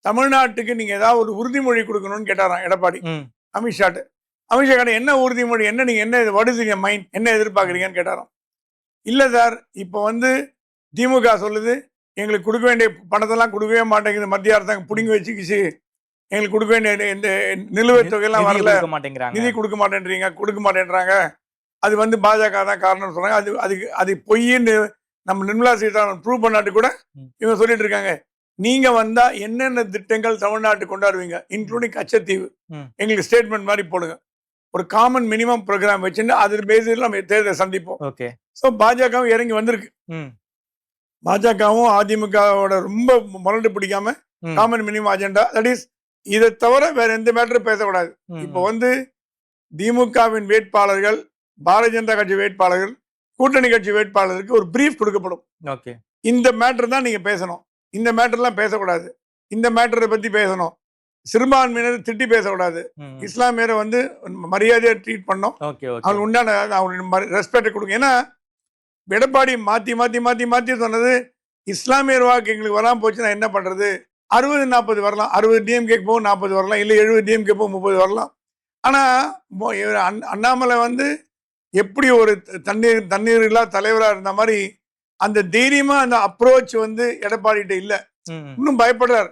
தமிழ்நாட்டுக்கு நீங்க ஏதாவது ஒரு உறுதிமொழி கொடுக்கணும்னு கேட்டாராம் எடப்பாடி அமித்ஷாட்டு. அமித்ஷா கேட்ட என்ன உறுதிமொழி, என்ன நீங்க என்ன வடுதுங்க மைண்ட், என்ன எதிர்பார்க்குறீங்கன்னு கேட்டாராம். இல்லை சார், இப்போ வந்து திமுக சொல்லுது எங்களுக்கு கொடுக்க வேண்டிய பணத்தெல்லாம் கொடுக்கவே மாட்டேங்குது, மத்திய அரசாங்கம் பிடுங்கி வச்சுக்கிச்சு, எங்களுக்கு கொடுக்க வேண்டிய இந்த நிலுவைத் தொகையெல்லாம் வரல, நிதி கொடுக்க மாட்டேன்றீங்க, கொடுக்க மாட்டேன்றாங்க, அது வந்து பாஜக தான் காரணம் சொல்றாங்க. அது பொய்ன்னு நம்ம நிர்மலா சீதாராமன் ப்ரூவ் பண்ணாட்டு கூட இவங்க சொல்லிட்டு இருக்காங்க. நீங்க வந்தா என்னென்ன திட்டங்கள் தமிழ்நாட்டுக்கு கொண்டாடுவீங்க, இன்க்ளூடிங் கச்சத்தீவு, எங்களுக்கு ஸ்டேட்மெண்ட் மாதிரி போடுங்க, ஒரு காமன் மினிமம் ப்ரோக்ராம் வச்சுட்டு அது பேசிஸில் நம்ம தேர்தலை சந்திப்போம். ஸோ பாஜகவும் இறங்கி வந்திருக்கு. பாஜகவும் அதிமுகவோட ரொம்ப முரண்டு பிடிக்காம common minimum agenda, that is இதை தவிர வேற எந்த மேட்டரும் பேசக்கூடாது. இப்போ வந்து திமுகவின் வேட்பாளர்கள், பாரதிய ஜனதா கட்சி வேட்பாளர்கள், கூட்டணி கட்சி வேட்பாளருக்கு ஒரு பிரீஃப் கொடுக்கப்படும். இந்த மேட்டர் தான் நீங்க பேசணும், இந்த மேட்டர்லாம் பேசக்கூடாது, இந்த மேட்டரை பத்தி பேசணும், சிறுபான்மையினர் திட்டி பேசக்கூடாது, இஸ்லாமியரை வந்து மரியாதையா ட்ரீட் பண்ணோம், அவங்க உண்டான அவங்களுக்கு ரெஸ்பெக்ட் கொடுங்க. ஏன்னா எடப்பாடி மாத்தி மாத்தி மாத்தி மாத்தி சொன்னது இஸ்லாமியர் வாக்கு எங்களுக்கு வராமல் போச்சுன்னா என்ன பண்றது, 60-40 வரலாம், 60 டிஎம்கே போகும், 40 வரலாம், இல்லை 70 டிஎம்கே போகும், 30 வரலாம். ஆனா அண்ணாமலை வந்து எப்படி ஒரு தண்ணீர் இல்லா தலைவராக இருந்த மாதிரி அந்த தைரியமா அந்த அப்ரோச் வந்து எடப்பாடிட்ட இல்லை, இன்னும் பயப்படுறாரு.